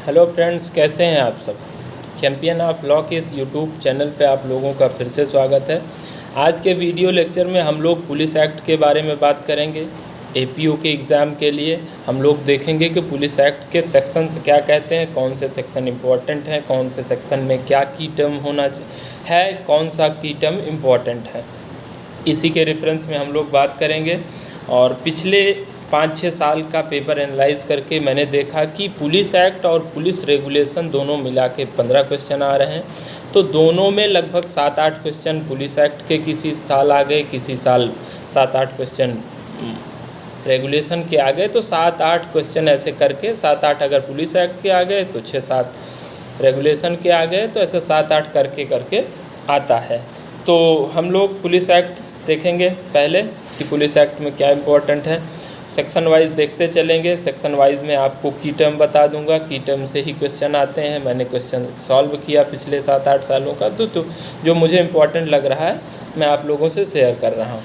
Hello friends, कैसे हैं आप सब। चैम्पियन ऑफ लॉ के इस यूट्यूब चैनल पे आप लोगों का फिर से स्वागत है। आज के वीडियो लेक्चर में हम लोग पुलिस एक्ट के बारे में बात करेंगे। एपीओ के एग्ज़ाम के लिए हम लोग देखेंगे कि पुलिस एक्ट के सेक्शंस क्या कहते हैं, कौन से सेक्शन इम्पोर्टेंट हैं, कौन से सेक्शन में क्या की टर्म होना है, कौन सा की टर्म इम्पोर्टेंट है। इसी के रेफरेंस में हम लोग बात करेंगे। और पिछले 5-6 साल का पेपर एनालाइज करके मैंने देखा कि पुलिस एक्ट और पुलिस रेगुलेशन दोनों मिला के 15 क्वेश्चन आ रहे हैं। तो दोनों में लगभग 7-8 क्वेश्चन पुलिस एक्ट के किसी साल आ गए, किसी साल 7-8 क्वेश्चन रेगुलेशन के आ गए। तो 7-8 क्वेश्चन ऐसे करके 7-8 अगर पुलिस एक्ट के आ गए तो 6-7 रेगुलेशन के आ गए, तो ऐसे 7-8 करके आता है। तो हम लोग पुलिस एक्ट देखेंगे पहले कि पुलिस एक्ट में क्या इम्पोर्टेंट है। सेक्शन वाइज देखते चलेंगे। सेक्शन वाइज में आपको की टर्म बता दूंगा, की टर्म से ही क्वेश्चन आते हैं। मैंने क्वेश्चन सॉल्व किया पिछले 7-8 सालों का, तो जो मुझे इम्पोर्टेंट लग रहा है मैं आप लोगों से शेयर कर रहा हूँ।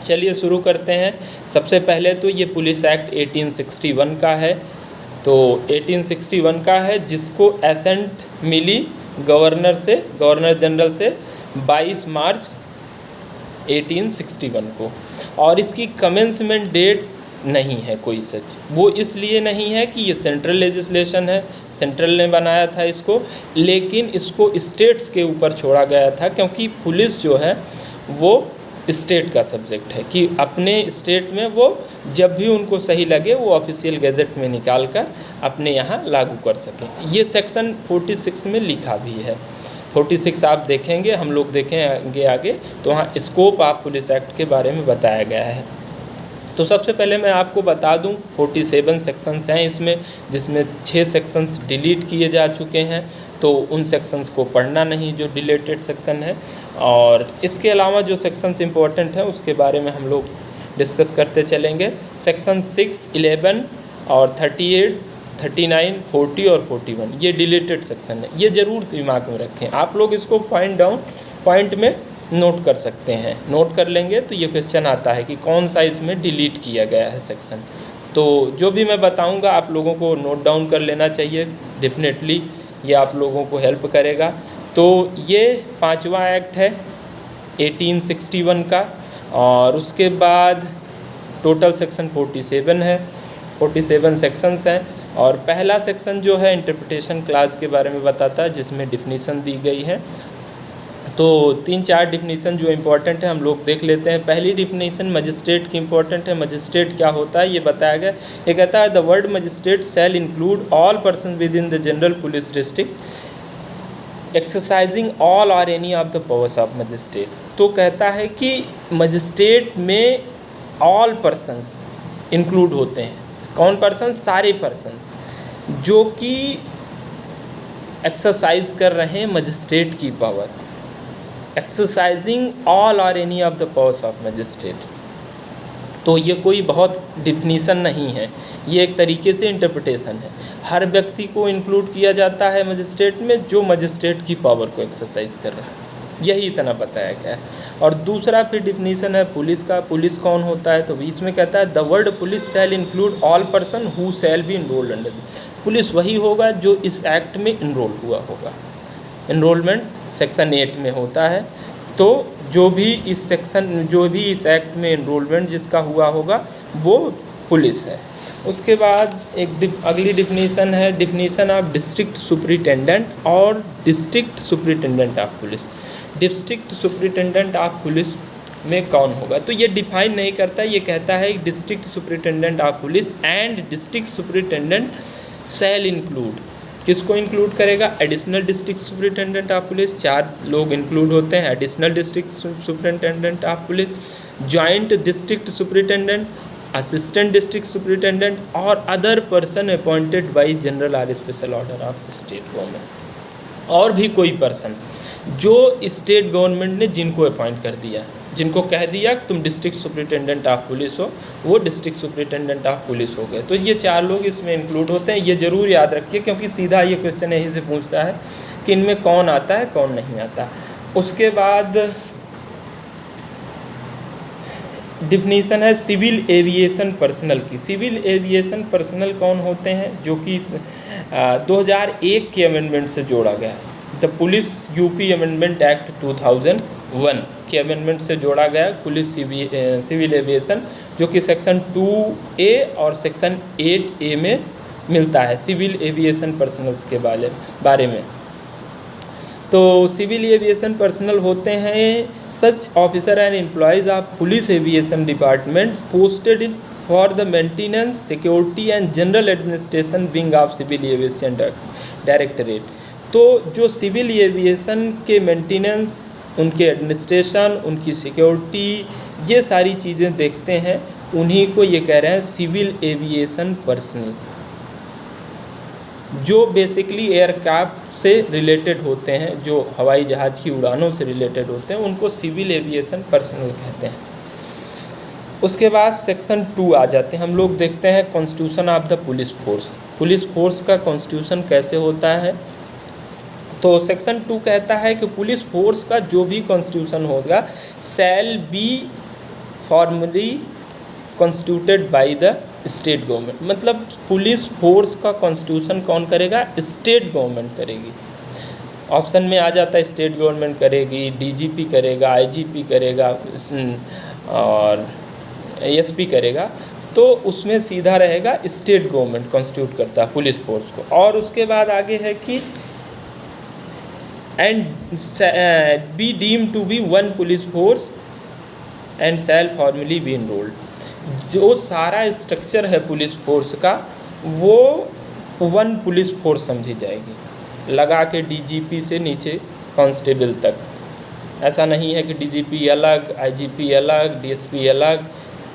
चलिए शुरू करते हैं। सबसे पहले तो ये पुलिस एक्ट 1861 का है। तो 1861 का है, जिसको एसेंट मिली गवर्नर जनरल से 22 मार्च 1861 को। और इसकी कमेंसमेंट डेट नहीं है कोई सच। वो इसलिए नहीं है कि ये सेंट्रल लेजिस्लेशन है, सेंट्रल ने बनाया था इसको, लेकिन इसको स्टेट्स के ऊपर छोड़ा गया था, क्योंकि पुलिस जो है वो स्टेट का सब्जेक्ट है कि अपने स्टेट में वो जब भी उनको सही लगे वो ऑफिशियल गैजेट में निकाल कर अपने यहाँ लागू कर सकें। ये सेक्शन 46 में लिखा भी है। 46 आप देखेंगे, हम लोग देखेंगे आगे, तो वहाँ स्कोप ऑफ पुलिस एक्ट के बारे में बताया गया है। तो सबसे पहले मैं आपको बता दूं 47 सेक्शंस हैं इसमें, जिसमें 6 सेक्शंस डिलीट किए जा चुके हैं। तो उन सेक्शंस को पढ़ना नहीं जो डिलीटेड सेक्शन है। और इसके अलावा जो सेक्शंस इंपॉर्टेंट हैं उसके बारे में हम लोग डिस्कस करते चलेंगे। सेक्शन 6, 11 और 38, 39, 40 और 41 ये डिलीटेड सेक्शन है। ये ज़रूर दिमाग में रखें। आप लोग इसको पॉइंट में नोट कर सकते हैं। नोट कर लेंगे तो ये क्वेश्चन आता है कि कौन सा इसमें डिलीट किया गया है सेक्शन। तो जो भी मैं बताऊंगा आप लोगों को नोट डाउन कर लेना चाहिए। डेफिनेटली ये आप लोगों को हेल्प करेगा। तो ये 5वां एक्ट है 1861 का। और उसके बाद टोटल सेक्शन 47 है। 47 सेक्शंस हैं। और पहला सेक्शन जो है इंटरप्रिटेशन क्लास के बारे में बताता है, जिसमें डिफिनीसन दी गई है। तो 3-4 डिफिनीसन जो इम्पोर्टेंट है हम लोग देख लेते हैं। पहली डिफिनीसन मजिस्ट्रेट की इम्पोर्टेंट है। मजिस्ट्रेट क्या होता है ये बताया गया। ये कहता है the word magistrate shall include all person within the general police district exercising all और any of the powers of magistrate. तो कहता है कि मजिस्ट्रेट में ऑल पर्सन्स इंक्लूड होते हैं। कौन पर्सन? सारे पर्सन्स जो कि एक्सरसाइज कर रहे हैं मजिस्ट्रेट की पावर। एक्सरसाइजिंग ऑल और any of the powers of magistrate. तो ये कोई बहुत डिफिनीसन नहीं है, ये एक तरीके से इंटरप्रिटेशन है। हर व्यक्ति को इंक्लूड किया जाता है मजिस्ट्रेट में जो मजिस्ट्रेट की पावर को एक्सरसाइज कर रहा है। यही इतना बताया गया है। और दूसरा फिर डिफिनीसन है पुलिस का। पुलिस कौन होता है? तो इसमें कहता है the word police shell include all person who shell be enrolled under. Police वही होगा जो इस एक्ट में इनरोल हुआ होगा। इनरोलमेंट सेक्शन 8 में होता है। तो जो भी इस एक्ट में इनरोलमेंट जिसका हुआ होगा वो पुलिस है। उसके बाद एक अगली डिफिनीसन है डिफिनीसन ऑफ डिस्ट्रिक्ट सुपरिटेंडेंट और district superintendent of police. District superintendent of police में कौन होगा? तो ये डिफाइन नहीं करता, ये कहता है district superintendent of police and district superintendent shall include. किसको इंक्लूड करेगा? Additional district superintendent of police. 4 लोग इंक्लूड होते हैं। Additional district superintendent of police, joint district superintendent, assistant district superintendent और other person appointed by general और special order of state government. और भी कोई पर्सन जो स्टेट गवर्नमेंट ने जिनको अपॉइंट कर दिया, जिनको कह दिया कि तुम डिस्ट्रिक्ट सुपरिटेंडेंट ऑफ पुलिस हो, वो डिस्ट्रिक्ट सुपरिटेंडेंट ऑफ पुलिस हो गए। तो ये 4 लोग इसमें इंक्लूड होते हैं। ये ज़रूर याद रखिए, क्योंकि सीधा ये क्वेश्चन यहीं से पूछता है कि इनमें कौन आता है कौन नहीं आता। उसके बाद डिफिनीशन है सिविल एविएशन पर्सनल की। सिविल एविएशन पर्सनल कौन होते हैं? जो कि 2001 के अमेंडमेंट से जोड़ा गया है। The police UP amendment act 2001 के अमेंडमेंट से जोड़ा गया पुलिस सिविल एविएशन, जो कि सेक्शन 2A और सेक्शन 8A में मिलता है सिविल एविएशन पर्सनल्स के बारे में। तो सिविल एविएशन पर्सनल होते हैं such officer and employees of police aviation department posted in for the maintenance security and general administration wing of civil aviation directorate. तो जो सिविल एविएशन के मेंटेनेंस, उनके एडमिनिस्ट्रेशन, उनकी सिक्योरिटी, ये सारी चीज़ें देखते हैं, उन्हीं को ये कह रहे हैं सिविल एविएशन पर्सनल। जो बेसिकली एयरक्राफ्ट से रिलेटेड होते हैं, जो हवाई जहाज़ की उड़ानों से रिलेटेड होते हैं, उनको सिविल एविएशन पर्सनल कहते हैं। उसके बाद सेक्शन 2 आ जाते हैं हम लोग, देखते हैं constitution of the police force. Police force का कॉन्स्टिट्यूशन कैसे होता है? तो सेक्शन 2 कहता है कि पुलिस फोर्स का जो भी कॉन्स्टिट्यूशन होगा shall be formally constituted by the state government. मतलब पुलिस फोर्स का कॉन्स्टिट्यूशन कौन करेगा? स्टेट गवर्नमेंट करेगी। ऑप्शन में आ जाता है स्टेट गवर्नमेंट करेगी, डीजीपी करेगा, आईजीपी करेगा और एसपी करेगा। तो उसमें सीधा रहेगा स्टेट गवर्नमेंट कॉन्स्टिट्यूट करता है पुलिस फोर्स को। और उसके बाद आगे है कि and be deemed to be one police force and shall formally be enrolled. जो सारा स्ट्रक्चर है पुलिस फोर्स का, वो वन पुलिस फोर्स समझी जाएगी, लगा के डीजीपी से नीचे कांस्टेबल तक। ऐसा नहीं है कि डीजीपी अलग, आईजीपी अलग, डीएसपी अलग,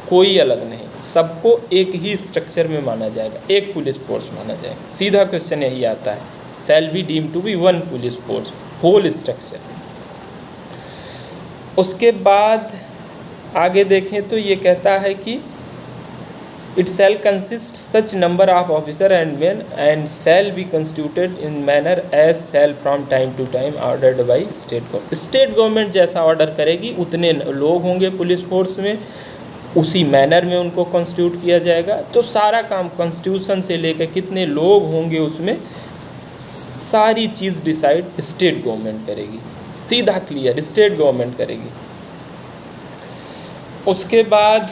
कोई अलग नहीं, सबको एक ही स्ट्रक्चर में माना जाएगा, एक पुलिस फोर्स माना जाएगा। सीधा क्वेश्चन यही आता है, shall be deemed to be one police force, whole structure. उसके बाद आगे देखें तो ये कहता है कि it shall consist such number of officer and men and shall be constituted in manner as shall from time to time ordered by state government. State government जैसा ऑर्डर करेगी उतने लोग होंगे पुलिस फोर्स में, उसी मैनर में उनको constitute किया जाएगा। तो सारा काम कॉन्स्टिट्यूशन से लेकर कितने लोग होंगे उसमें सारी चीज़ डिसाइड स्टेट गवर्नमेंट करेगी। सीधा क्लियर, स्टेट गवर्नमेंट करेगी। उसके बाद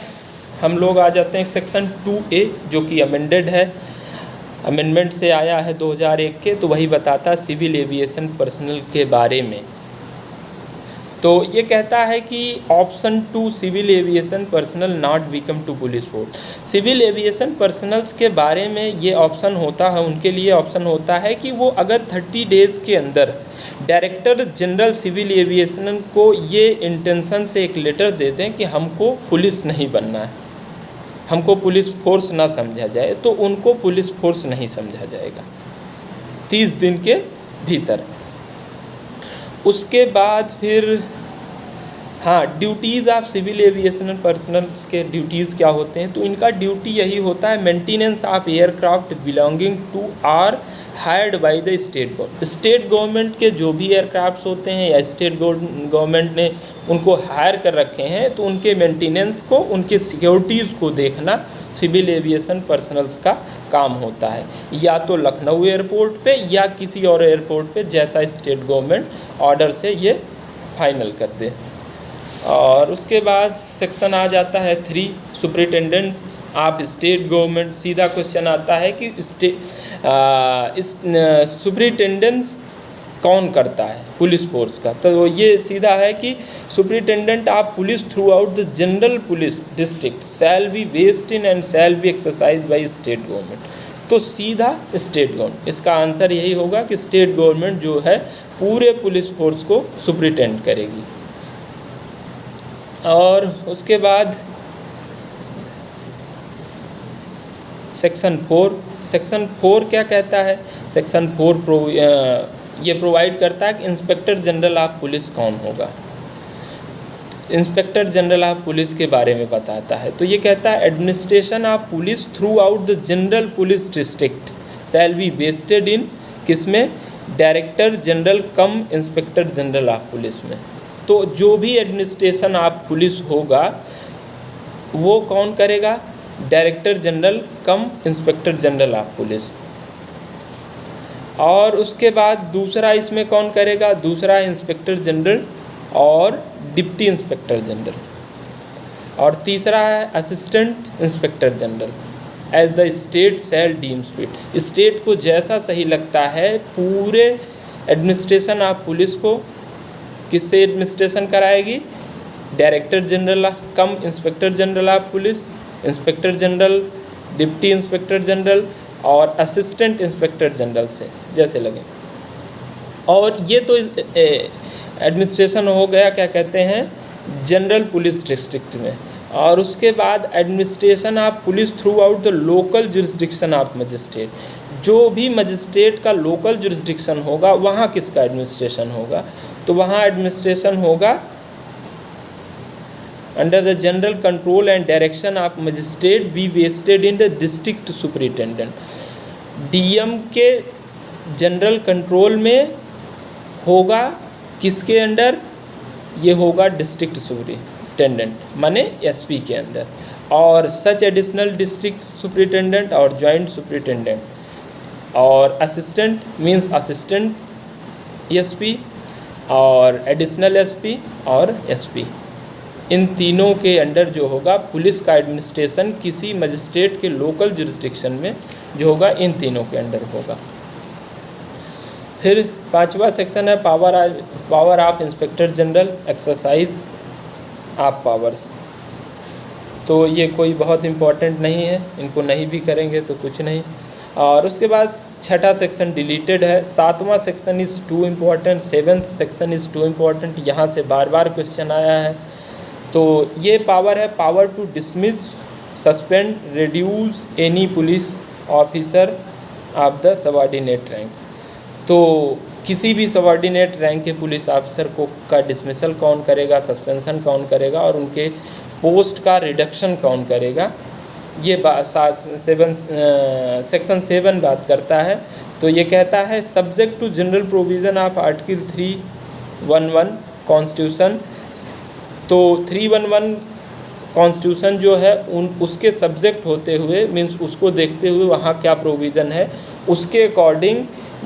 हम लोग आ जाते हैं सेक्शन 2A, जो कि अमेंडेड है, अमेंडमेंट से आया है 2001 के। तो वही बताता है सिविल एविएशन पर्सनल के बारे में। तो ये कहता है कि option 2 civil aviation personnel not become to police force. Civil aviation personnels के बारे में ये ऑप्शन होता है, उनके लिए ऑप्शन होता है कि वो अगर 30 डेज़ के अंदर डायरेक्टर जनरल सिविल एविएशन को ये इंटेंशन से एक लेटर दे दें कि हमको पुलिस नहीं बनना है, हमको पुलिस फोर्स ना समझा जाए, तो उनको पुलिस फोर्स नहीं समझा जाएगा 30 दिन के भीतर। उसके बाद फिर duties of civil aviation personnels के ड्यूटीज़ क्या होते हैं? तो इनका ड्यूटी यही होता है maintenance of aircraft belonging to or hired by the state government. State government के जो भी एयरक्राफ्ट्स होते हैं या स्टेट गवर्नमेंट ने उनको हायर कर रखे हैं, तो उनके मेंटेनेंस को, उनके सिक्योरिटीज़ को देखना सिविल एविएशन पर्सनल्स का काम होता है, या तो लखनऊ एयरपोर्ट पे या किसी और एयरपोर्ट पे, जैसा स्टेट गवर्नमेंट ऑर्डर से ये फाइनल कर दे। और उसके बाद सेक्शन आ जाता है 3 सुपरिटेंडेंट ऑफ स्टेट गवर्नमेंट। सीधा क्वेश्चन आता है कि सुपरिटेंडेंस कौन करता है पुलिस फोर्स का? तो ये सीधा है कि superintendent of police throughout the general police district shall be vest in and shall be exercise by state government. तो सीधा स्टेट गवर्नमेंट, इसका आंसर यही होगा कि स्टेट गवर्नमेंट जो है पूरे पुलिस फोर्स को सुपरिटेंड करेगी। और उसके बाद सेक्शन 4 क्या कहता है? सेक्शन 4 ये प्रोवाइड करता है कि इंस्पेक्टर जनरल ऑफ पुलिस कौन होगा। इंस्पेक्टर जनरल ऑफ पुलिस के बारे में बताता है। तो ये कहता है administration of police throughout the general police district shall be vested in, किसमें? Director general cum inspector general of police में। तो जो भी एडमिनिस्ट्रेशन ऑफ पुलिस होगा वो कौन करेगा? Director general cum inspector general of police. और उसके बाद दूसरा इसमें कौन करेगा? दूसरा इंस्पेक्टर जनरल और डिप्टी इंस्पेक्टर जनरल। और तीसरा है assistant inspector general as the state shall deem fit. स्टेट को जैसा सही लगता है पूरे एडमिनिस्ट्रेशन ऑफ पुलिस को किससे एडमिनिस्ट्रेशन कराएगी? Director general cum inspector general of police, inspector general, deputy inspector general और असिस्टेंट इंस्पेक्टर जनरल से जैसे लगे। और ये तो एडमिनिस्ट्रेशन हो गया क्या कहते हैं जनरल पुलिस डिस्ट्रिक्ट में। और उसके बाद administration of police throughout the local jurisdiction of magistrate. जो भी मजिस्ट्रेट का लोकल जुरिस्डिक्शन होगा वहाँ किसका एडमिनिस्ट्रेशन होगा? तो वहाँ एडमिनिस्ट्रेशन होगा under the general control and direction of magistrate be vested in the district superintendent. DM के जनरल कंट्रोल में होगा किसके अंडर? ये होगा डिस्ट्रिक्ट सुपरिटेंडेंट माने एसपी के अंदर। और सच एडिशनल डिस्ट्रिक्ट सुपरिटेंडेंट और जॉइंट सुपरिटेंडेंट और असिस्टेंट मींस असिस्टेंट एसपी और एडिशनल एसपी और एसपी, इन तीनों के अंडर जो होगा पुलिस का एडमिनिस्ट्रेशन किसी मजिस्ट्रेट के लोकल जुरिस्डिक्शन में जो होगा इन तीनों के अंडर होगा। फिर पांचवा सेक्शन है power of inspector general exercise of powers. तो ये कोई बहुत इम्पोर्टेंट नहीं है, इनको नहीं भी करेंगे तो कुछ नहीं। और उसके बाद छठा सेक्शन डिलीटेड है। सातवां section is too important, seventh section is too important, यहाँ से बार बार क्वेश्चन आया है। तो ये पावर है power to dismiss suspend reduce any police officer of the subordinate rank. तो किसी भी सबऑर्डिनेट रैंक के पुलिस ऑफिसर को का डिसमिसल कौन करेगा, सस्पेंशन कौन करेगा और उनके पोस्ट का रिडक्शन कौन करेगा, ये सेक्शन 7 बात करता है। तो ये कहता है subject to general provision of article 311 constitution. तो 311 कॉन्स्टिट्यूशन जो है उसके सब्जेक्ट होते हुए मीन्स उसको देखते हुए वहाँ क्या प्रोविज़न है उसके अकॉर्डिंग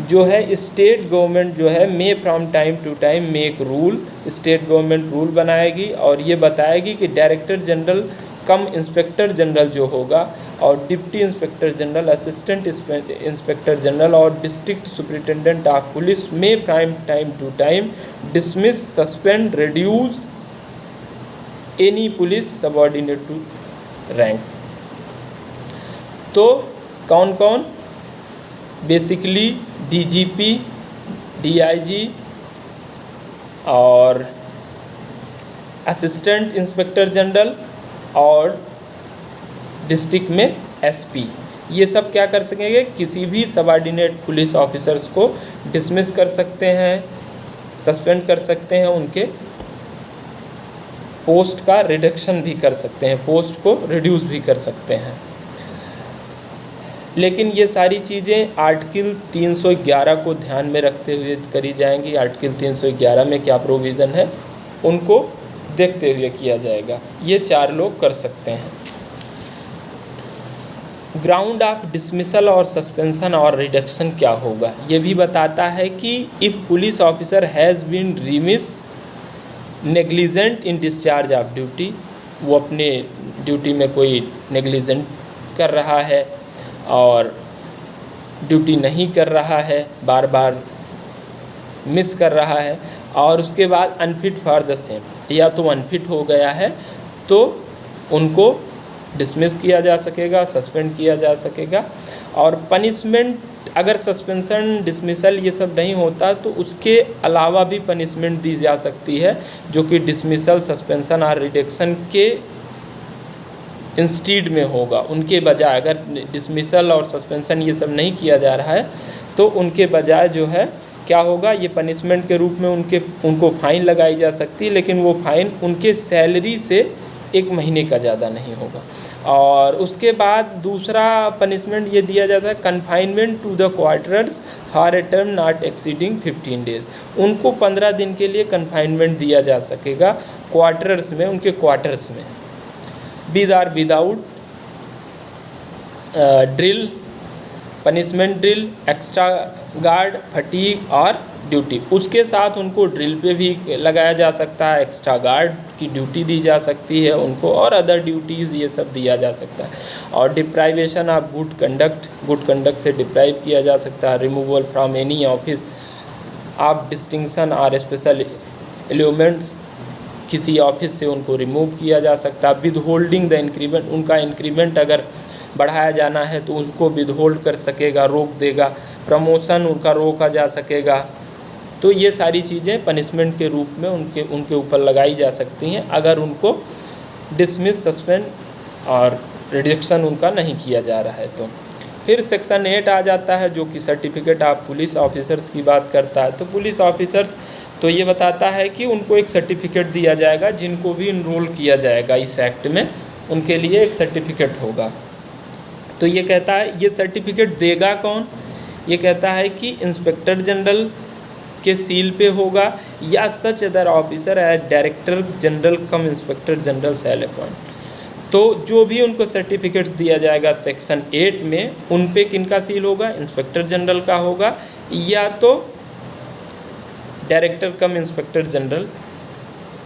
जो है स्टेट गवर्नमेंट जो है may from time to time make rule, state government rule बनाएगी और ये बताएगी कि director general cum inspector general जो होगा और deputy inspector general, assistant inspector general और district superintendent of police may from time to time dismiss suspend reduce any police subordinate to rank. तो कौन कौन? बेसिकली डीजीपी, डीआईजी और assistant inspector general और district में एसपी, ये सब क्या कर सकेंगे? किसी भी सबऑर्डिनेट पुलिस ऑफिसर्स को डिसमिस कर सकते हैं, सस्पेंड कर सकते हैं, उनके पोस्ट का रिडक्शन भी कर सकते हैं, पोस्ट को रिड्यूस भी कर सकते हैं। लेकिन ये सारी चीज़ें आर्टिकल 311 को ध्यान में रखते हुए करी जाएंगी। आर्टिकल 311 में क्या प्रोविज़न है उनको देखते हुए किया जाएगा। ये 4 लोग कर सकते हैं। ग्राउंड ऑफ डिसमिसल और सस्पेंशन और रिडक्शन क्या होगा ये भी बताता है कि if police officer has been remiss negligent in discharge of duty, वो अपने ड्यूटी में कोई नेग्लिजेंट कर रहा है और ड्यूटी नहीं कर रहा है, बार बार मिस कर रहा है, और उसके बाद अनफिट फॉर द सेम, या तो अनफिट हो गया है तो उनको डिसमिस किया जा सकेगा, सस्पेंड किया जा सकेगा। और पनिशमेंट अगर सस्पेंशन डिसमिसल ये सब नहीं होता तो उसके अलावा भी पनिशमेंट दी जा सकती है जो कि डिसमिसल, सस्पेंशन और रिडक्शन के इंस्टीड में होगा। उनके बजाय अगर डिसमिसल और सस्पेंशन ये सब नहीं किया जा रहा है तो उनके बजाय जो है क्या होगा, ये पनिशमेंट के रूप में उनको फ़ाइन लगाई जा सकती है, लेकिन वो फ़ाइन उनके सैलरी से 1 महीने का ज़्यादा नहीं होगा। और उसके बाद दूसरा पनिशमेंट ये दिया जाता है confinement to the quarters for a term not exceeding 15 days. उनको 15 दिन के लिए कन्फाइनमेंट दिया जा सकेगा क्वार्टर्स में, उनके क्वार्टर्स में। With or without drill, punishment drill, extra guard, fatigue और ड्यूटी। उसके साथ उनको ड्रिल पे भी लगाया जा सकता है, एक्स्ट्रा गार्ड की ड्यूटी दी जा सकती है उनको, और अदर ड्यूटीज़ ये सब दिया जा सकता है। और डिप्राइवेशन ऑफ गुड कंडक्ट से डिप्राइव किया जा सकता है। Removal from any office of distinction और स्पेशल एलिमेंट्स, किसी ऑफिस से उनको रिमूव किया जा सकता है। विद होल्डिंग द इंक्रीमेंट, उनका इंक्रीमेंट अगर बढ़ाया जाना है तो उसको विद होल्ड कर सकेगा, रोक देगा। प्रमोशन उनका रोका जा सकेगा। तो ये सारी चीज़ें पनिशमेंट के रूप में उनके ऊपर लगाई जा सकती हैं अगर उनको डिसमिस, सस्पेंड और रिडक्शन उनका नहीं किया जा रहा है तो। फिर सेक्शन 8 आ जाता है जो कि सर्टिफिकेट ऑफ पुलिस ऑफिसर्स की बात करता है। तो पुलिस ऑफिसर्स तो ये बताता है कि उनको एक सर्टिफिकेट दिया जाएगा, जिनको भी इनरोल किया जाएगा इस एक्ट में उनके लिए एक सर्टिफिकेट होगा। तो ये कहता है, ये सर्टिफिकेट देगा कौन? ये कहता है कि इंस्पेक्टर जनरल के सील पे होगा, या such other officer as director general cum inspector general shall appoint. तो जो भी उनको सर्टिफिकेट्स दिया जाएगा सेक्शन 8 में, उन पे किनका सील होगा? इंस्पेक्टर जनरल का होगा, या तो डायरेक्टर कम इंस्पेक्टर जनरल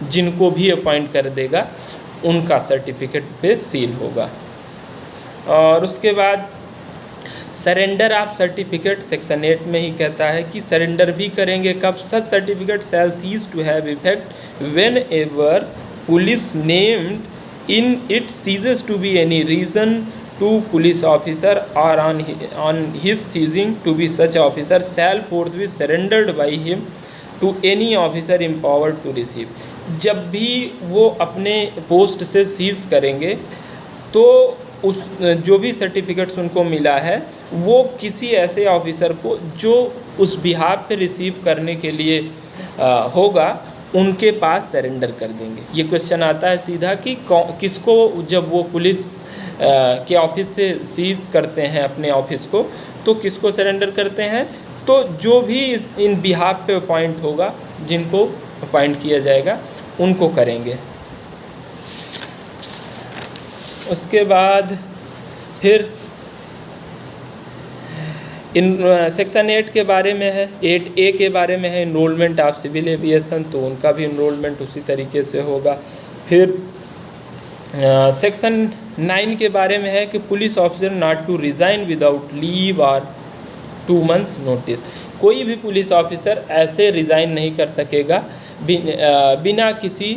जिनको भी अपॉइंट कर देगा उनका सर्टिफिकेट पे सील होगा। और उसके बाद सरेंडर ऑफ सर्टिफिकेट सेक्शन 8 में ही कहता है कि सरेंडर भी करेंगे कब? Such certificate shall cease to have effect whenever police named in it ceases to be any reason to police officer और on his ceasing to be such officer shall forthwith surrendered by him to any officer empowered to receive. जब भी वो अपने post से seize करेंगे तो उस जो भी सर्टिफिकेट्स उनको मिला है वो किसी ऐसे ऑफिसर को जो उस बिहाफ पे रिसीव करने के लिए होगा उनके पास सरेंडर कर देंगे। ये क्वेश्चन आता है सीधा कि किसको, जब वो पुलिस के ऑफिस से सीज करते हैं अपने ऑफिस को, तो किसको सरेंडर करते हैं? तो जो भी इन बिहाफ पे अपॉइंट होगा, जिनको अपॉइंट किया जाएगा उनको करेंगे। उसके बाद फिर इन सेक्शन 8 के बारे में है, 8A के बारे में है इनरोलमेंट ऑफ सिविल एविएशन, तो उनका भी इनरोलमेंट उसी तरीके से होगा। फिर सेक्शन 9 के बारे में है कि police officer not to resign without leave और 2 months नोटिस। कोई भी पुलिस ऑफिसर ऐसे रिज़ाइन नहीं कर सकेगा बिना किसी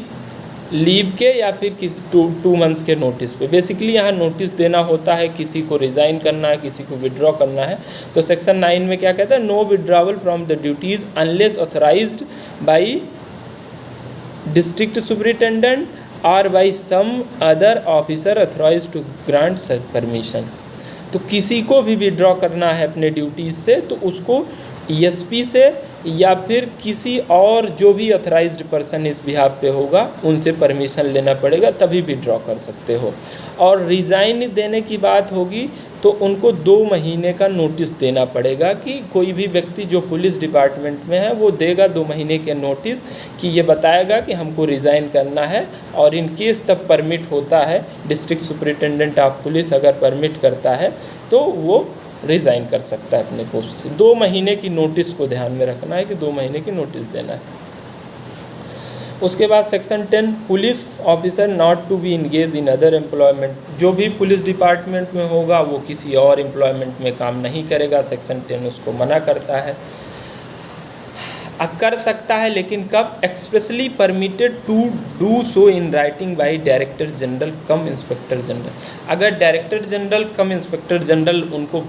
लीव के या फिर किसी 2 months के नोटिस पे। बेसिकली यहाँ नोटिस देना होता है, किसी को रिज़ाइन करना है, किसी को विड्रॉ करना है। तो सेक्शन 9 में क्या कहता है? No withdrawal from the duties unless authorised by district superintendent और by some other officer authorised to grant such permission. तो किसी को भी विड्रॉ करना है अपने ड्यूटीज़ से तो उसको एसपी से या फिर किसी और जो भी ऑथराइज्ड पर्सन इस बिहाफ पे होगा उनसे परमिशन लेना पड़ेगा, तभी विड्रॉ कर सकते हो। और रिज़ाइन देने की बात होगी तो उनको 2 महीने का नोटिस देना पड़ेगा कि कोई भी व्यक्ति जो पुलिस डिपार्टमेंट में है वो देगा 2 महीने के नोटिस कि ये बताएगा कि हमको रिज़ाइन करना है। और इन केस तब परमिट होता है, डिस्ट्रिक्ट सुपरिटेंडेंट ऑफ पुलिस अगर परमिट करता है तो वो रिज़ाइन कर सकता है अपने पोस्ट से। 2 महीने की नोटिस को ध्यान में रखना है कि 2 महीने की नोटिस देना है। उसके बाद section 10 police officer not to be engage in other employment. जो भी पुलिस डिपार्टमेंट में होगा वो किसी और एम्प्लॉयमेंट में काम नहीं करेगा, सेक्शन 10 उसको मना करता है। कर सकता है लेकिन कब? Expressly permitted to do so in writing by director general cum inspector general. अगर director general cum inspector general उनको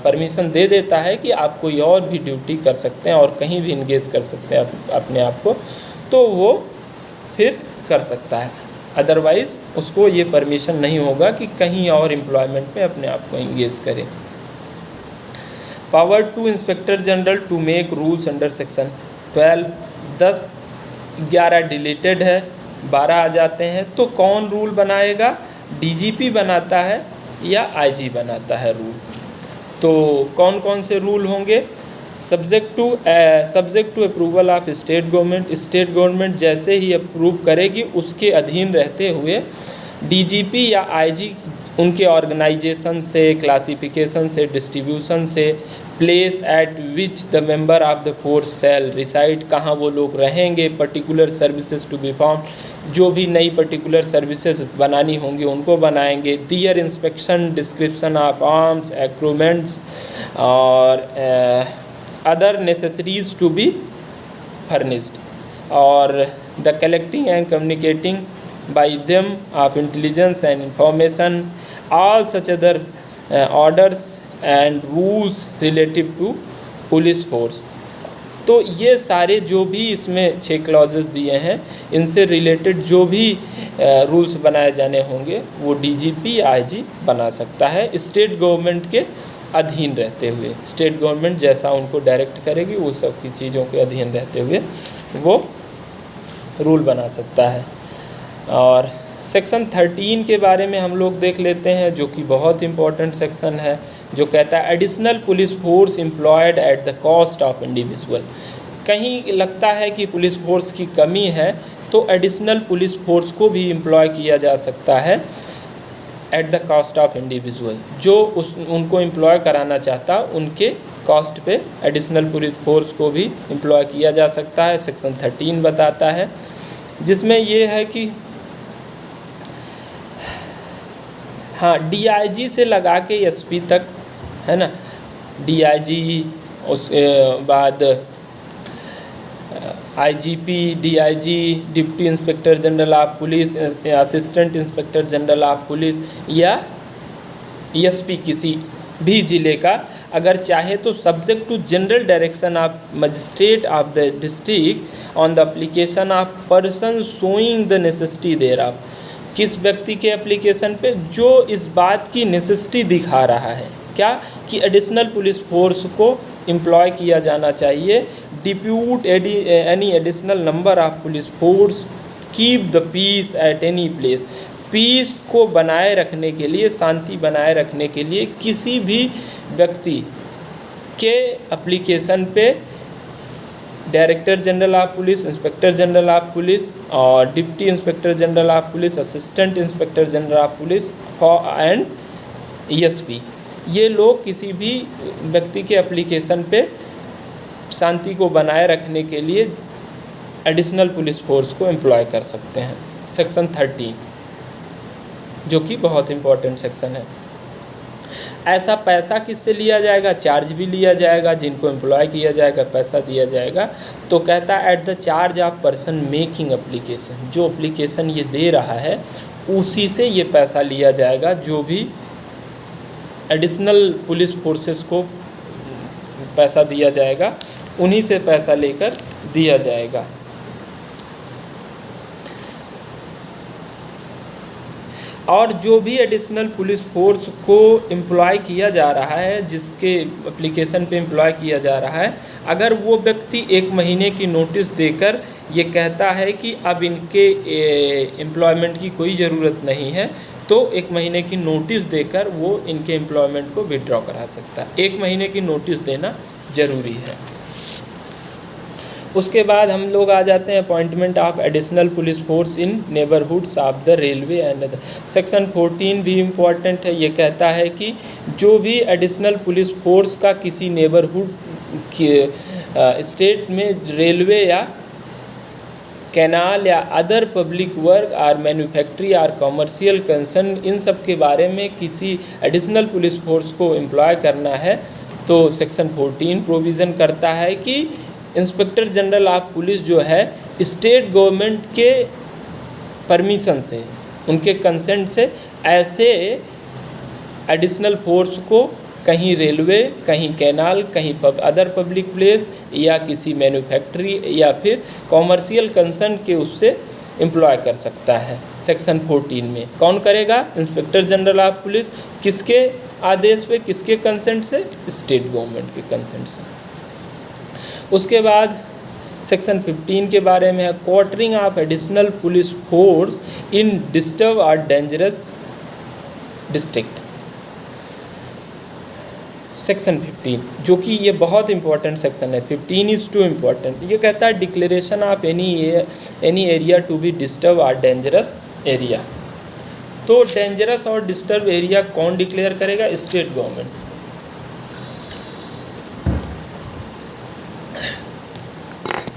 परमिशन दे देता है कि आप कोई और भी ड्यूटी कर सकते हैं और कहीं भी इंगेज कर सकते हैं अपने आप को, तो वो फिर कर सकता है। अदरवाइज़ उसको ये परमिशन नहीं होगा कि कहीं और एम्प्लॉयमेंट में अपने आप को इंगेज करे। Power to inspector general to make rules under section 12। 10, 11 deleted है, 12 आ जाते हैं। तो कौन रूल बनाएगा? डीजीपी बनाता है या आईजी बनाता है रूल। तो कौन कौन से रूल होंगे? Subject to approval of state government. State government जैसे ही अप्रूव करेगी उसके अधीन रहते हुए डीजीपी या आईजी उनके ऑर्गेनाइजेशन से, क्लासिफिकेशन से, डिस्ट्रीब्यूशन से, place at which the member of the force shall reside, कहाँ वो लोग रहेंगे, particular services to be found, जो भी नई पर्टिकुलर सर्विसेज बनानी होंगी उनको बनाएंगे, their inspection, description of arms, accoutrements और other necessaries to be furnished, और the collecting and communicating by them of intelligence and information, all such other orders and rules relative to police force. तो ये सारे जो भी इसमें 6 clauses दिए हैं, इनसे रिलेटेड जो भी रूल्स बनाए जाने होंगे वो डीजीपी आईजी बना सकता है, स्टेट गवर्नमेंट के अधीन रहते हुए। स्टेट गवर्नमेंट जैसा उनको डायरेक्ट करेगी वो सब की चीज़ों के अधीन रहते हुए वो रूल बना सकता है। और सेक्शन 13 के बारे में हम लोग देख लेते हैं, जो कि बहुत इम्पोर्टेंट सेक्शन है, जो कहता है additional police force employed at the cost of individual. कहीं लगता है कि पुलिस फोर्स की कमी है तो एडिशनल पुलिस फोर्स को भी एम्प्लॉय किया जा सकता है at the cost of individual. जो उनको एम्प्लॉय कराना चाहता उनके कॉस्ट पे एडिशनल पुलिस फोर्स को भी एम्प्लॉय किया जा सकता है, सेक्शन 13 बताता है। जिसमें ये है कि हाँ, डीआईजी से लगा के एसपी तक, है ना, डीआईजी, उसके बाद IGP, DIG, deputy inspector general of police, assistant inspector general of police या एसपी किसी भी ज़िले का अगर चाहे तो subject to general direction of magistrate of the district on the application of person showing the necessity thereof, किस व्यक्ति के एप्लीकेशन पे जो इस बात की नेसेसिटी दिखा रहा है क्या कि एडिशनल पुलिस फोर्स को एम्प्लॉय किया जाना चाहिए, depute any additional number of police force, keep the peace at any place, peace को बनाए रखने के लिए, शांति बनाए रखने के लिए किसी भी व्यक्ति के एप्लीकेशन पे director general of police, inspector general of police और deputy inspector general of police, assistant inspector general of police and SP, ये लोग किसी भी व्यक्ति के एप्लीकेशन पे शांति को बनाए रखने के लिए एडिशनल पुलिस फोर्स को एम्प्लॉय कर सकते हैं। सेक्शन 13 जो कि बहुत इम्पोर्टेंट सेक्शन है। ऐसा पैसा किससे लिया जाएगा? चार्ज भी लिया जाएगा, जिनको एम्प्लॉय किया जाएगा पैसा दिया जाएगा। तो कहता है at the charge of person making application, जो एप्लीकेशन ये दे रहा है उसी से ये पैसा लिया जाएगा, जो भी एडिशनल पुलिस फोर्सेस को पैसा दिया जाएगा उन्हीं से पैसा लेकर दिया जाएगा। और जो भी एडिशनल पुलिस फोर्स को एम्प्लॉय किया जा रहा है, जिसके एप्लीकेशन पे एम्प्लॉय किया जा रहा है, अगर वो व्यक्ति 1 महीने की नोटिस देकर ये कहता है कि अब इनके एम्प्लॉयमेंट की कोई ज़रूरत नहीं है, तो 1 महीने की नोटिस देकर वो इनके एम्प्लॉयमेंट को विड्रॉ करा सकता है। 1 महीने की नोटिस देना ज़रूरी है। उसके बाद हम लोग आ जाते हैं appointment of additional police force in neighbourhoods of the railway and other. Section 14 भी इम्पॉर्टेंट है। ये कहता है कि जो भी एडिशनल पुलिस फोर्स का किसी नेबरहुड के स्टेट में रेलवे या कैनाल या अदर पब्लिक वर्क और मैन्युफैक्चरी और कॉमर्शियल कंसर्न, इन सब के बारे में किसी एडिशनल पुलिस फोर्स को एम्प्लॉय करना है, तो सेक्शन 14 प्रोविज़न करता है कि इंस्पेक्टर जनरल ऑफ पुलिस जो है स्टेट गवर्नमेंट के परमिशन से, उनके कंसेंट से ऐसे एडिशनल फोर्स को कहीं रेलवे, कहीं कैनाल, कहीं अदर पब्लिक प्लेस या किसी मैन्युफैक्चरी या फिर कॉमर्शियल कंसर्न के उससे एम्प्लॉय कर सकता है। सेक्शन 14 में कौन करेगा? Inspector general of police. किसके आदेश पे, किसके कंसेंट से? स्टेट गवर्नमेंट के कंसेंट से। उसके बाद सेक्शन 15 के बारे में है quartering of additional police force in disturb और डेंजरस डिस्ट्रिक्ट। सेक्शन 15 जो कि ये बहुत इंपॉर्टेंट सेक्शन है, 15 इज़ टू इम्पॉर्टेंट। ये कहता है declaration of any area to be disturb और डेंजरस एरिया। तो डेंजरस और डिस्टर्ब एरिया कौन डिक्लेयर करेगा? State government.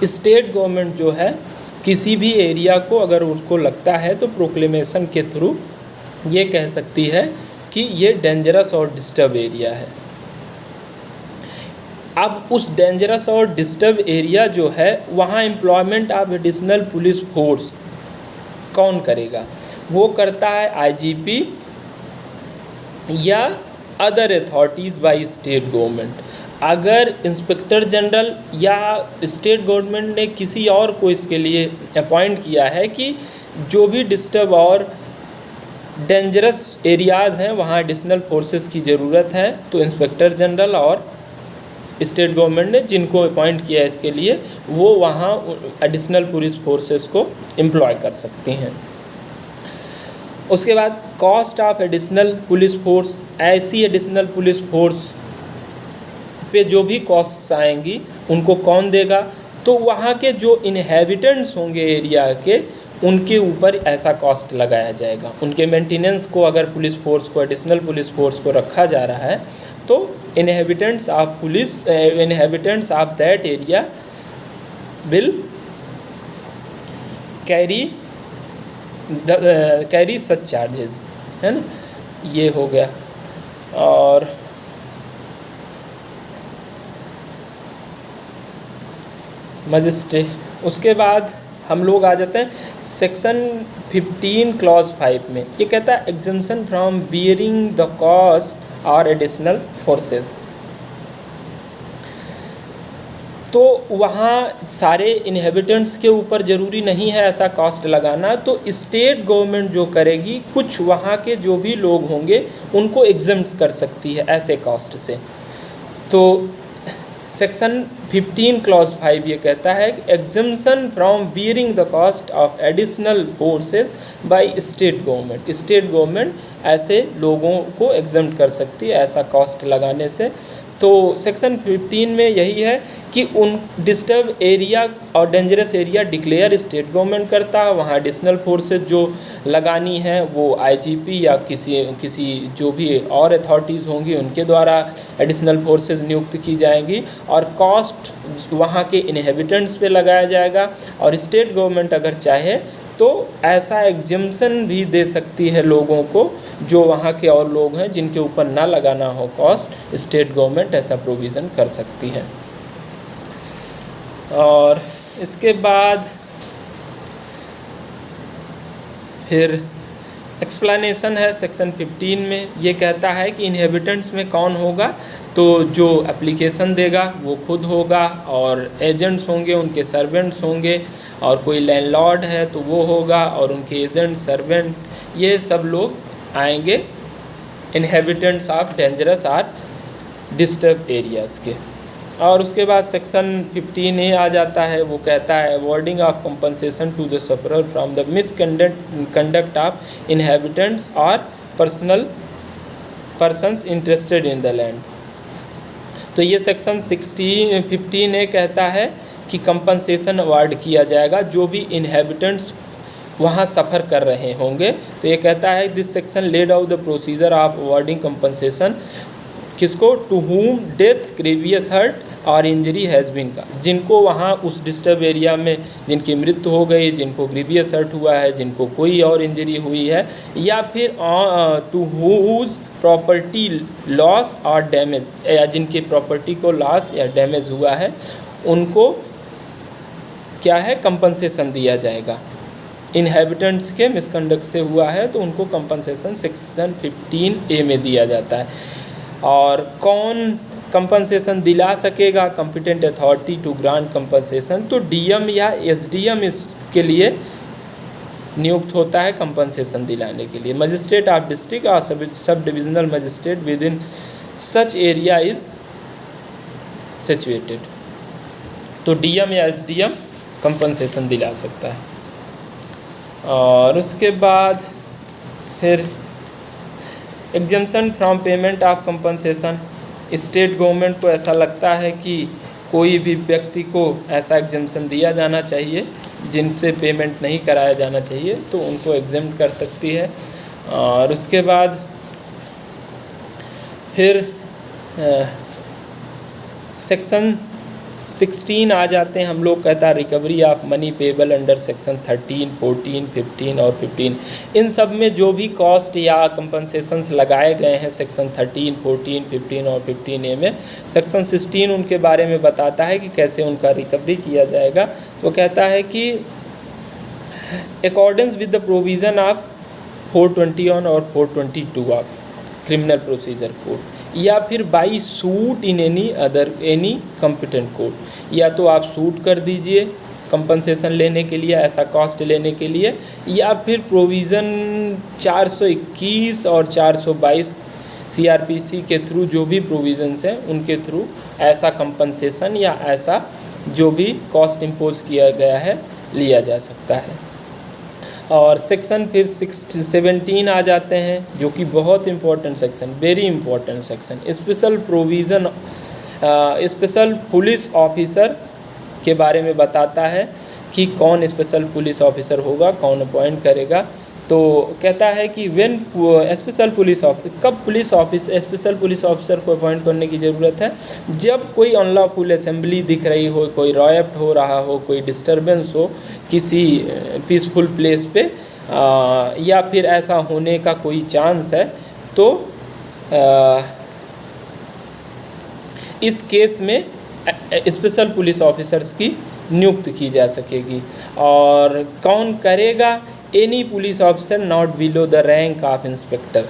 स्टेट गवर्नमेंट जो है किसी भी एरिया को अगर उसको लगता है तो प्रोक्लेमेशन के थ्रू ये कह सकती है कि ये डेंजरस और डिस्टर्ब एरिया है। अब उस डेंजरस और डिस्टर्ब एरिया जो है वहाँ employment of additional police force कौन करेगा? वो करता है आईजीपी या other authorities bye state government. अगर इंस्पेक्टर जनरल या स्टेट गवर्नमेंट ने किसी और को इसके लिए अपॉइंट किया है कि जो भी डिस्टर्ब और डेंजरस एरियाज़ हैं वहाँ एडिशनल फोर्सेस की ज़रूरत है, तो इंस्पेक्टर जनरल और स्टेट गवर्नमेंट ने जिनको अपॉइंट किया है इसके लिए वो वहाँ एडिशनल पुलिस फोर्सेस को एम्प्लॉय कर सकती हैं। उसके बाद cost of additional police force, ऐसी एडिशनल पुलिस फोर्स पे जो भी कॉस्ट्स आएंगी उनको कौन देगा? तो वहाँ के जो इनहेबिटेंट्स होंगे एरिया के उनके ऊपर ऐसा कॉस्ट लगाया जाएगा। उनके मेंटेनेंस को अगर पुलिस फोर्स को एडिशनल पुलिस फोर्स को रखा जा रहा है तो inhabitants of that area will carry such charges, है ना। ये हो गया। और मजिस्ट्रेट, उसके बाद हम लोग आ जाते हैं सेक्शन 15 क्लॉज 5 में। ये कहता है exemption from bearing the cost और एडिशनल फोर्सेस। तो वहाँ सारे इनहेबिटेंट्स के ऊपर ज़रूरी नहीं है ऐसा कॉस्ट लगाना, तो स्टेट गवर्नमेंट जो करेगी कुछ वहाँ के जो भी लोग होंगे उनको एग्जम्प्ट कर सकती है ऐसे कॉस्ट से। तो सेक्शन 15 क्लॉज 5 ये कहता है कि exemption from bearing the cost of additional forces bye state government. State government ऐसे लोगों को एग्जम्प्ट कर सकती है ऐसा कॉस्ट लगाने से। तो सेक्शन 15 में यही है कि उन डिस्टर्ब एरिया और dangerous area declare state government करता है। वहाँ एडिशनल फोर्सेस जो लगानी है वो आईजीपी या किसी जो भी और अथॉरिटीज़ होंगी उनके द्वारा एडिशनल फोर्सेस नियुक्त की जाएंगी और कॉस्ट वहाँ के इनहेबिटेंट्स पे लगाया जाएगा। और स्टेट गवर्नमेंट अगर चाहे तो ऐसा एग्जम्पशन भी दे सकती है लोगों को जो वहाँ के और लोग हैं जिनके ऊपर ना लगाना हो कॉस्ट, स्टेट गवर्नमेंट ऐसा प्रोविज़न कर सकती है। और इसके बाद फिर एक्सप्लेनेशन है सेक्शन 15 में। ये कहता है कि इनहेबिटेंट्स में कौन होगा, तो जो एप्लीकेशन देगा वो खुद होगा और एजेंट्स होंगे उनके सर्वेंट्स होंगे, और कोई लैंडलॉर्ड है तो वो होगा और उनके एजेंट सर्वेंट ये सब लोग आएंगे इनहेबिटेंट्स ऑफ डेंजरस और डिस्टर्ब एरियाज़ के। और उसके बाद सेक्शन 15A आ जाता है। वो कहता है awarding of compensation to the sufferer from the misconduct of inhabitants और persons interested in the land. तो ये सेक्शन 15A कहता है कि कंपनसेशन अवार्ड किया जाएगा जो भी इनहेबिटेंट्स वहाँ सफ़र कर रहे होंगे। तो ये कहता है this section laid out the procedure of awarding compensation किसको, to whom death, grievous hurt और इंजरी हैज़ बीन का, जिनको वहाँ उस डिस्टर्ब एरिया में जिनकी मृत्यु हो गई, जिनको ग्रेवियस हर्ट हुआ है, जिनको कोई और इंजरी हुई है, या फिर टू हुज प्रॉपर्टी लॉस और डैमेज, या जिनके प्रॉपर्टी को लॉस या डैमेज हुआ है उनको क्या है कंपनसेशन दिया जाएगा। इनहेबिटेंट्स के मिसकंडक्ट से हुआ है तो उनको कंपनसेशन सेक्शन 15A में दिया जाता है। और कौन कंपनसेशन दिला सकेगा, competent authority to grant compensation, तो डीएम या एसडीएम इसके लिए नियुक्त होता है कंपनसेशन दिलाने के लिए। मजिस्ट्रेट ऑफ डिस्ट्रिक्ट और sub divisional magistrate with in such area is situated. तो डीएम या एसडीएम कंपनसेशन दिला सकता है। और उसके बाद फिर exemption from payment of compensation. State government को ऐसा लगता है कि कोई भी व्यक्ति को ऐसा एग्जम्पशन दिया जाना चाहिए जिनसे पेमेंट नहीं कराया जाना चाहिए, तो उनको एग्जम्प्ट कर सकती है। और उसके बाद फिर सेक्शन 16 आ जाते हैं हम लोग, कहता है recovery of money payable under section 13, 14, 15 और 15। इन सब में जो भी कॉस्ट या कंपनसेशंस लगाए गए हैं सेक्शन 13, 14, 15 और 15A में, सेक्शन 16 उनके बारे में बताता है कि कैसे उनका रिकवरी किया जाएगा। तो कहता है कि according with the provision of 421 और 422 ऑफ क्रिमिनल प्रोसीजर कोड, या फिर by suit in any competent court, या तो आप सूट कर दीजिए कंपनसेशन लेने के लिए, ऐसा कॉस्ट लेने के लिए, या फिर प्रोविज़न 421 और 422 CRPC के थ्रू जो भी प्रोविज़न्स हैं उनके थ्रू ऐसा कंपनसेशन या ऐसा जो भी कॉस्ट इम्पोज किया गया है लिया जा सकता है। और सेक्शन फिर 17 आ जाते हैं जो कि बहुत important section, very important section, special provision, special police officer के बारे में बताता है कि कौन स्पेशल पुलिस ऑफिसर होगा, कौन अपॉइंट करेगा। तो कहता है कि व्हेन स्पेशल पुलिस ऑफिसर, कब स्पेशल पुलिस ऑफिसर को अपॉइंट करने की ज़रूरत है, जब कोई अनलॉफुल असेंबली दिख रही हो, कोई रॉयट हो रहा हो, कोई डिस्टर्बेंस हो किसी पीसफुल प्लेस पे, या फिर ऐसा होने का कोई चांस है, तो इस केस में स्पेशल पुलिस ऑफिसर्स की नियुक्ति की जा सकेगी। और कौन करेगा, any police officer not below the rank of inspector,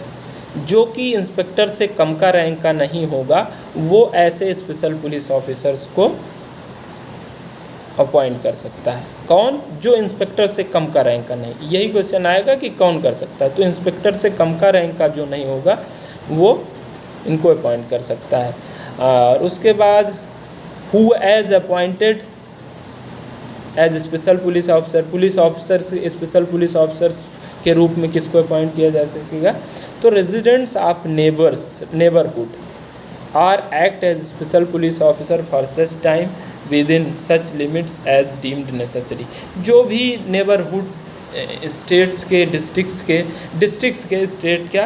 जो कि इंस्पेक्टर से कम का रैंक का नहीं होगा, वो ऐसे स्पेशल पुलिस ऑफिसर्स को अपॉइंट कर सकता है। कौन, जो इंस्पेक्टर से कम का रैंक का नहीं, यही क्वेश्चन आएगा कि कौन कर सकता है, तो इंस्पेक्टर से कम का रैंक का जो नहीं होगा वो इनको अपॉइंट कर सकता है। और उसके बाद who as appointed as special police officer special police officers के रूप में किसको अपॉइंट किया जा सकेगा, तो residents of neighbourhood are act as special police officer for such time within such limits as deemed necessary. जो भी नेबरहुड स्टेट्स के डिस्ट्रिक्ट्स के स्टेट क्या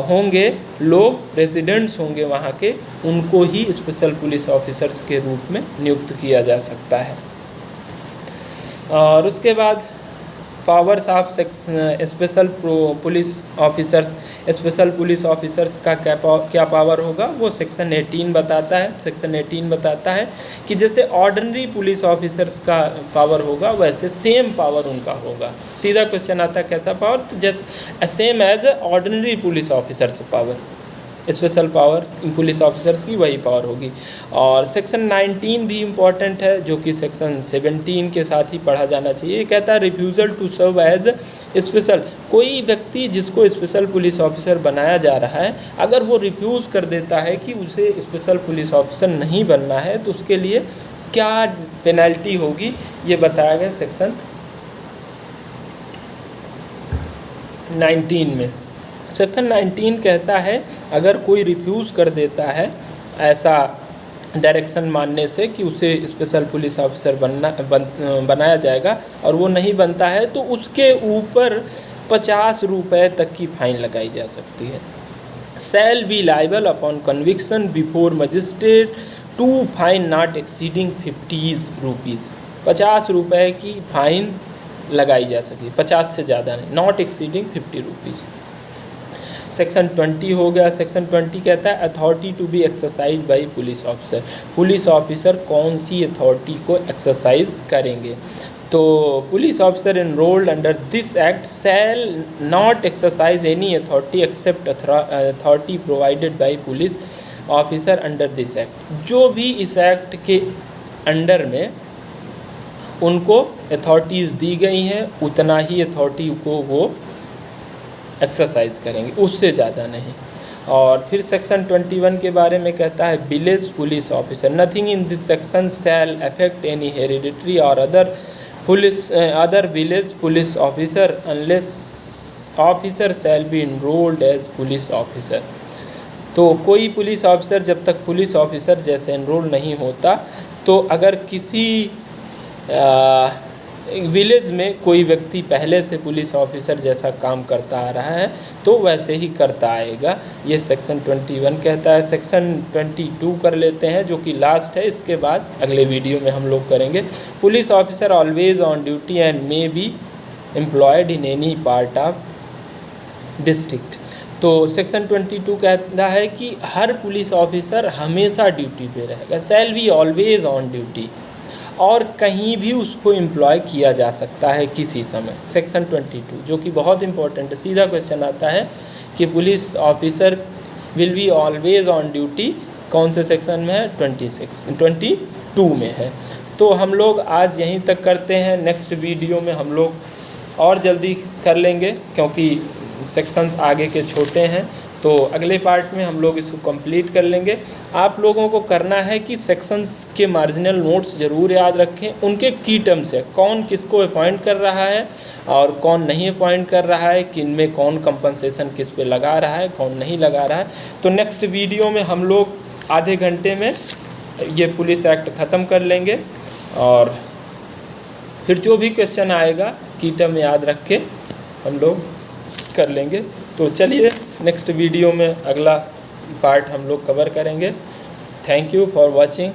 होंगे, लोग रेजिडेंट्स होंगे वहाँ के, उनको ही स्पेशल पुलिस ऑफिसर्स के रूप में नियुक्त किया जा सकता है। और उसके बाद powers of special police officers का क्या पावर होगा, वो सेक्शन 18 बताता है। सेक्शन 18 बताता है कि जैसे ऑर्डिनरी पुलिस ऑफिसर्स का पावर होगा वैसे सेम पावर उनका होगा। सीधा क्वेश्चन आता है कैसा पावर, तो जैसे same as ordinary police officers power, special power police officers की वही पावर होगी। और सेक्शन 19 भी इम्पॉर्टेंट है, जो कि सेक्शन 17 के साथ ही पढ़ा जाना चाहिए। ये कहता है refusal to serve as special, कोई व्यक्ति जिसको स्पेशल पुलिस ऑफिसर बनाया जा रहा है, अगर वो रिफ्यूज़ कर देता है कि उसे स्पेशल पुलिस ऑफिसर नहीं बनना है, तो उसके लिए क्या पेनल्टी होगी, ये बताया गया सेक्शन 19 में। सेक्शन 19 कहता है अगर कोई रिफ्यूज़ कर देता है ऐसा डायरेक्शन मानने से कि उसे स्पेशल पुलिस ऑफिसर बनाया जाएगा और वो नहीं बनता है, तो उसके ऊपर 50 रुपये तक की फ़ाइन लगाई जा सकती है। Shall be liable upon conviction before magistrate to fine not exceeding 50 rupees, 50 रुपये की फ़ाइन लगाई जा सके, 50 से ज़्यादा नहीं, नॉट एक्सीडिंग 50 रुपीज़। सेक्शन 20 हो गया। सेक्शन 20 कहता है authority to be exercise by police officer, police officer कौन सी अथॉरिटी को एक्सरसाइज करेंगे, तो police officer enrolled under this act shall not exercise any authority except authority provided by police officer under this act. जो भी इस act के under में उनको अथॉरिटीज़ दी गई हैं उतना ही अथॉरिटी को वो एक्सरसाइज करेंगे, उससे ज़्यादा नहीं। और फिर सेक्शन 21 के बारे में कहता है village police officer, nothing in this section shall affect any hereditary और other village police officer unless officer shall be enrolled as police officer. तो कोई पुलिस ऑफिसर जब तक पुलिस ऑफिसर जैसे इनरोल नहीं होता, तो अगर किसी विलेज में कोई व्यक्ति पहले से पुलिस ऑफिसर जैसा काम करता आ रहा है तो वैसे ही करता आएगा, ये सेक्शन 21 कहता है। सेक्शन 22 कर लेते हैं जो कि लास्ट है, इसके बाद अगले वीडियो में हम लोग करेंगे। Police officer always on duty and may be employed in any part of district. तो सेक्शन 22 कहता है कि हर पुलिस ऑफिसर हमेशा ड्यूटी पे रहेगा, shall be always on duty, और कहीं भी उसको एम्प्लॉय किया जा सकता है किसी समय। सेक्शन 22 जो कि बहुत इंपॉर्टेंट है, सीधा क्वेश्चन आता है कि police officer will be always on duty कौन से सेक्शन में है, 22 में है। तो हम लोग आज यहीं तक करते हैं, नेक्स्ट वीडियो में हम लोग और जल्दी कर लेंगे क्योंकि सेक्शंस आगे के छोटे हैं, तो अगले पार्ट में हम लोग इसको कंप्लीट कर लेंगे। आप लोगों को करना है कि सेक्शंस के मार्जिनल नोट्स ज़रूर याद रखें, उनके की टर्म्स है, कौन किसको अपॉइंट कर रहा है और कौन नहीं अपॉइंट कर रहा है, किन में कौन कंपनसेशन किस पे लगा रहा है, कौन नहीं लगा रहा है। तो नेक्स्ट वीडियो में हम लोग आधे घंटे में ये पुलिस एक्ट ख़त्म कर लेंगे और फिर जो भी क्वेश्चन आएगा की टर्म याद रख के हम लोग कर लेंगे। तो चलिए नेक्स्ट वीडियो में अगला पार्ट हम लोग कवर करेंगे। Thank you for watching.